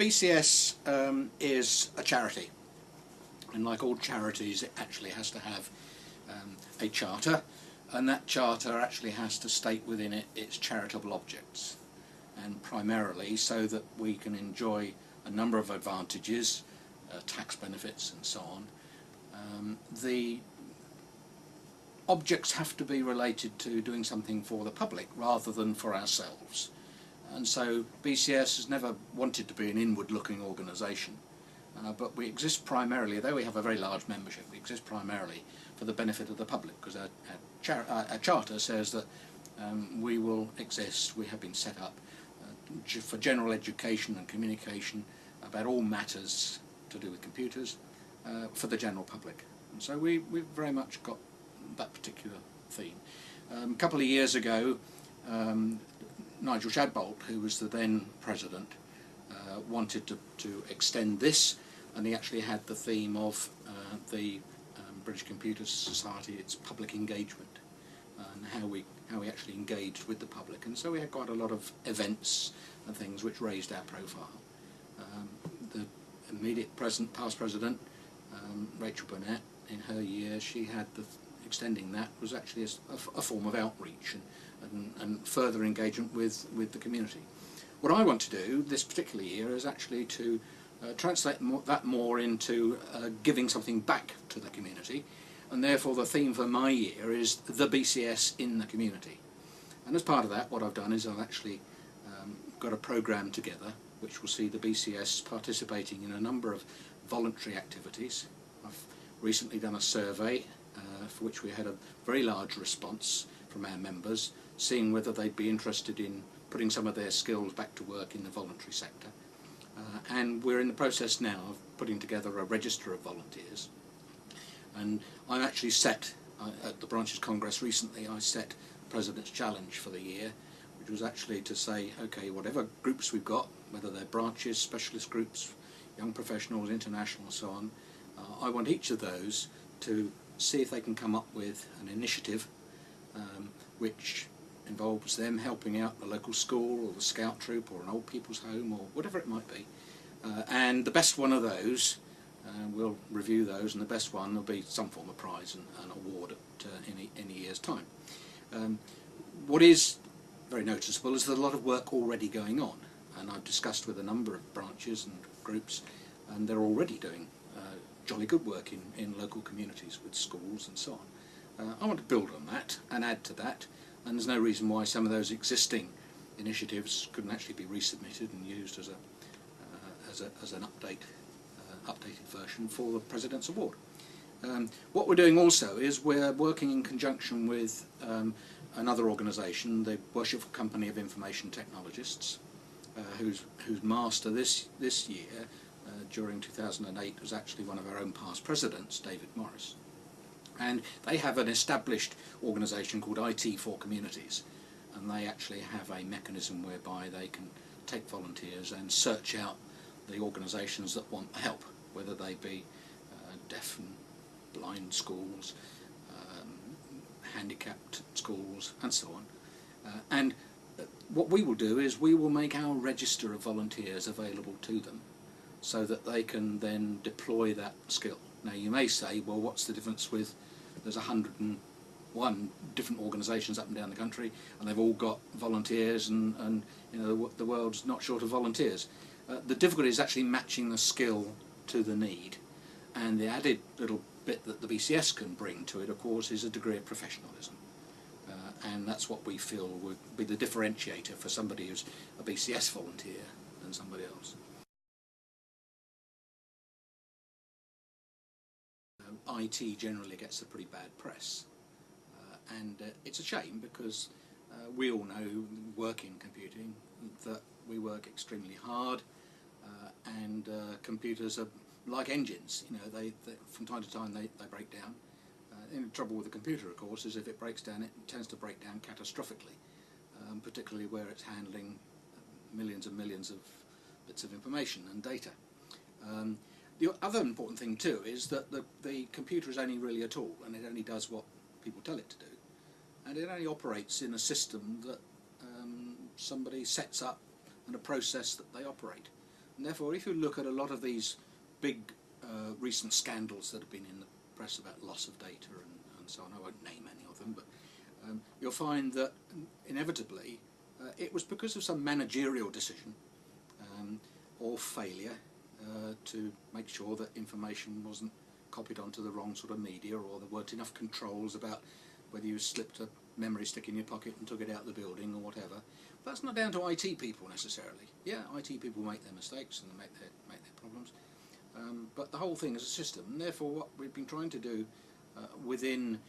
BCS is a charity, and like all charities it actually has to have a charter, and that charter actually has to state within it its charitable objects, and primarily so that we can enjoy a number of advantages, tax benefits and so on. The objects have to be related to doing something for the public rather than for ourselves. And so BCS has never wanted to be an inward-looking organisation, but we exist primarily, though we have a very large membership, we exist primarily for the benefit of the public, because our charter says that we will exist, we have been set up for general education and communication about all matters to do with computers for the general public. And so we've very much got that particular theme. A couple of years ago, Nigel Shadbolt, who was the then president, wanted to extend this, and he actually had the theme of the British Computer Society, its public engagement, and how we actually engaged with the public. And so we had quite a lot of events and things which raised our profile. The immediate past president, Rachel Burnett, in her year, she had extending that was actually a form of outreach and further engagement with the community. What I want to do this particular year is actually to translate that more into giving something back to the community, and therefore the theme for my year is the BCS in the community. And as part of that, what I've done is I've actually got a programme together which will see the BCS participating in a number of voluntary activities. I've recently done a survey for which we had a very large response from our members, seeing whether they'd be interested in putting some of their skills back to work in the voluntary sector. And we're in the process now of putting together a register of volunteers. And I actually set, at the Branches Congress recently, I set the President's Challenge for the year, which was actually to say, okay, whatever groups we've got, whether they're branches, specialist groups, young professionals, international and so on, I want each of those to see if they can come up with an initiative which involves them helping out the local school or the scout troop or an old people's home or whatever it might be. And the best one of those, we'll review those, and the best one will be some form of prize and award in a year's time. What is very noticeable is there's a lot of work already going on, and I've discussed with a number of branches and groups, and they're already doing jolly good work in local communities with schools and so on. I want to build on that and add to that, and there's no reason why some of those existing initiatives couldn't actually be resubmitted and used as an updated version for the President's Award. What we're doing also is we're working in conjunction with another organisation, the Worshipful Company of Information Technologists, whose master this year, during 2008, was actually one of our own past presidents, David Morris. And they have an established organisation called IT for Communities, and they actually have a mechanism whereby they can take volunteers and search out the organisations that want help, whether they be deaf and blind schools, handicapped schools and so on. And what we will do is we will make our register of volunteers available to them so that they can then deploy that skill. Now you may say, well, what's the difference with, there's 101 different organisations up and down the country and they've all got volunteers and you know the world's not short of volunteers. The difficulty is actually matching the skill to the need, and the added little bit that the BCS can bring to it, of course, is a degree of professionalism, and that's what we feel would be the differentiator for somebody who's a BCS volunteer than somebody else. IT generally gets a pretty bad press, and it's a shame because we all know, work in computing, that we work extremely hard, and computers are like engines. You know, they from time to time they break down. The trouble with a computer, of course, is if it breaks down, it tends to break down catastrophically, particularly where it's handling millions and millions of bits of information and data. The other important thing too is that the computer is only really a tool, and it only does what people tell it to do, and it only operates in a system that somebody sets up and a process that they operate. And therefore, if you look at a lot of these big recent scandals that have been in the press about loss of data and so on, I won't name any of them, but you'll find that inevitably it was because of some managerial decision or failure to make sure that information wasn't copied onto the wrong sort of media, or there weren't enough controls about whether you slipped a memory stick in your pocket and took it out of the building or whatever. But that's not down to IT people necessarily. Yeah, IT people make their mistakes and they make their problems. But the whole thing is a system, and therefore what we've been trying to do within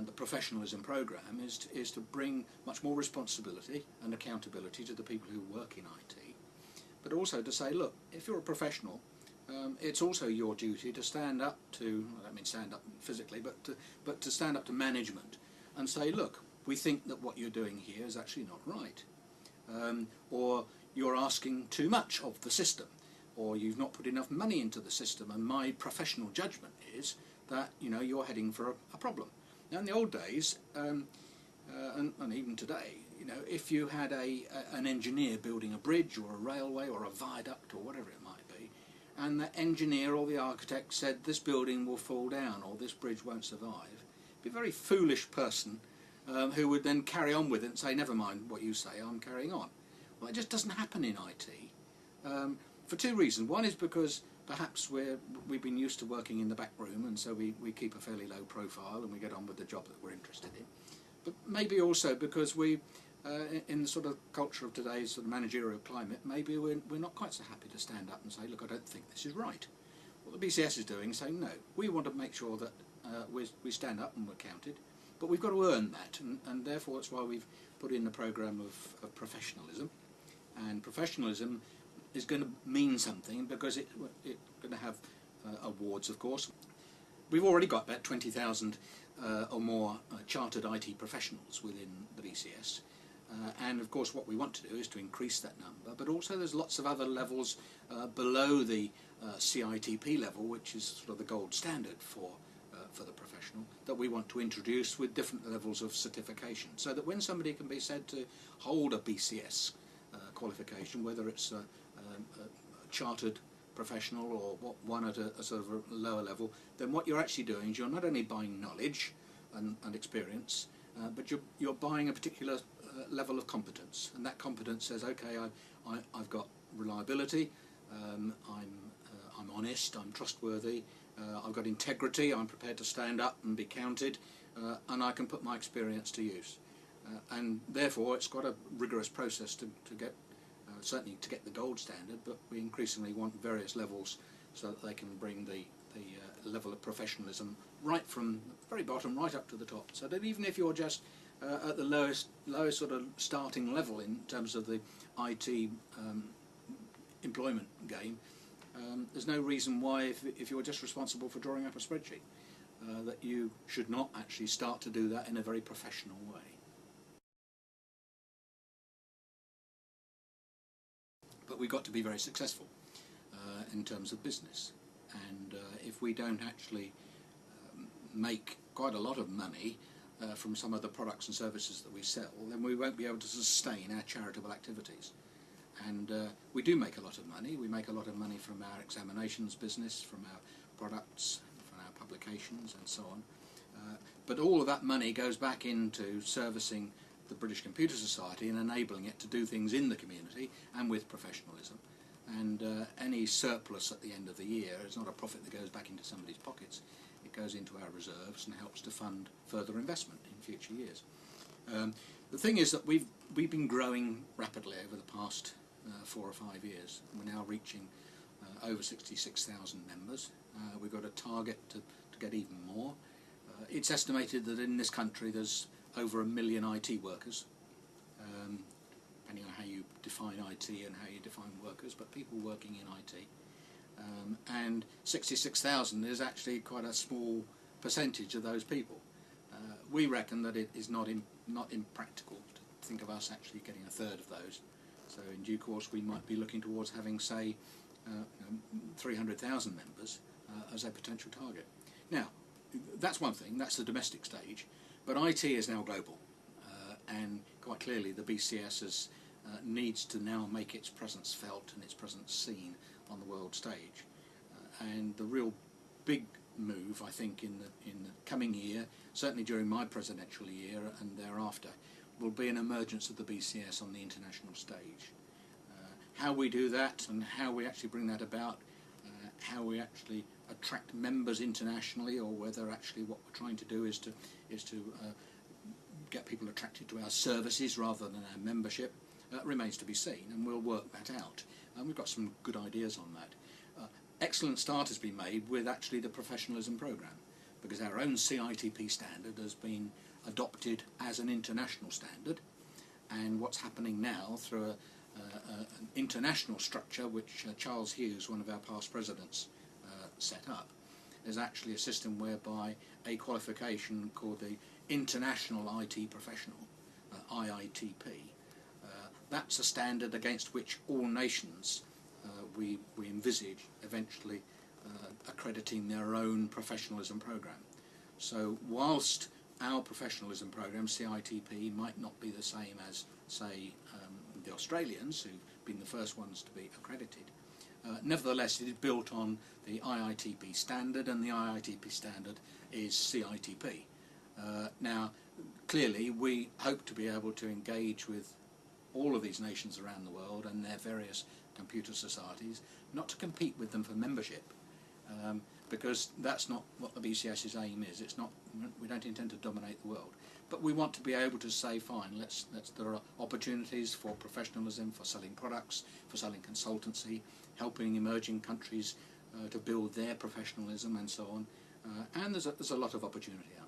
the professionalism program is to bring much more responsibility and accountability to the people who work in IT, but also to say, look, if you're a professional, it's also your duty to stand up to, I don't mean stand up physically, but to stand up to management and say, look, we think that what you're doing here is actually not right, or you're asking too much of the system, or you've not put enough money into the system, and my professional judgment is that you're heading for a problem. Now, in the old days, and even today, if you had an engineer building a bridge or a railway or a viaduct or whatever it might be, and the engineer or the architect said this building will fall down or this bridge won't survive, it'd be a very foolish person who would then carry on with it and say, never mind what you say, I'm carrying on. Well, it just doesn't happen in IT for two reasons. One is because perhaps we've been used to working in the back room, and so we keep a fairly low profile and we get on with the job that we're interested in. But maybe also because we, in the sort of culture of today's sort of managerial climate, maybe we're not quite so happy to stand up and say, look, I don't think this is right. What the BCS is doing is saying, no, we want to make sure that we stand up and we're counted, but we've got to earn that, and therefore that's why we've put in the programme of professionalism. And professionalism is going to mean something because it's going to have awards, of course. We've already got about 20,000 or more chartered IT professionals within the BCS, and of course what we want to do is to increase that number, but also there's lots of other levels below the CITP level, which is sort of the gold standard for the professional, that we want to introduce with different levels of certification, so that when somebody can be said to hold a BCS qualification, whether it's a chartered professional or one at a sort of a lower level, then what you're actually doing is you're not only buying knowledge and experience, but you're buying a particular level of competence, and that competence says, okay, I've got reliability, I'm honest, I'm trustworthy, I've got integrity, I'm prepared to stand up and be counted, and I can put my experience to use. And therefore it's got a rigorous process to get, certainly to get the gold standard, but we increasingly want various levels so that they can bring the level of professionalism right from the very bottom right up to the top, so that even if you're just at the lowest sort of starting level in terms of the IT employment game, there's no reason why, if you're just responsible for drawing up a spreadsheet, that you should not actually start to do that in a very professional way. But we've got to be very successful in terms of business, and if we don't actually make quite a lot of money from some of the products and services that we sell, then we won't be able to sustain our charitable activities. And we do make a lot of money. We make a lot of money from our examinations business, from our products, from our publications and so on. But all of that money goes back into servicing the British Computer Society and enabling it to do things in the community and with professionalism. And any surplus at the end of the year is not a profit that goes back into somebody's pockets. It goes into our reserves and helps to fund further investment in future years. The thing is that we've been growing rapidly over the past 4 or 5 years. We're now reaching over 66,000 members. We've got a target to get even more. It's estimated that in this country there's over 1 million IT workers, depending on how you define IT and how you define workers, but people working in IT. And 66,000 is actually quite a small percentage of those people. We reckon that it is not impractical to think of us actually getting a third of those. So in due course we might be looking towards having, say, 300,000 members as a potential target. Now, that's one thing, that's the domestic stage, but IT is now global, and quite clearly the BCS has needs to now make its presence felt and its presence seen on the world stage. And the real big move, I think, in the coming year, certainly during my presidential year and thereafter, will be an emergence of the BCS on the international stage. How we do that and how we actually bring that about, how we actually attract members internationally, or whether actually what we're trying to do is to get people attracted to our services rather than our membership, remains to be seen, and we'll work that out. And we've got some good ideas on that. Excellent start has been made with actually the professionalism programme, because our own CITP standard has been adopted as an international standard, and what's happening now through an international structure which Charles Hughes, one of our past presidents, set up, is actually a system whereby a qualification called the International IT Professional, IITP, that's a standard against which all nations we envisage eventually accrediting their own professionalism programme. So whilst our professionalism programme, CITP, might not be the same as, say, the Australians, who've been the first ones to be accredited, nevertheless it is built on the IITP standard, and the IITP standard is CITP. Now, clearly we hope to be able to engage with all of these nations around the world and their various computer societies, not to compete with them for membership, because that's not what the BCS's aim is. It's not. We don't intend to dominate the world, but we want to be able to say, fine, there are opportunities for professionalism, for selling products, for selling consultancy, helping emerging countries to build their professionalism and so on, and there's a lot of opportunity out there.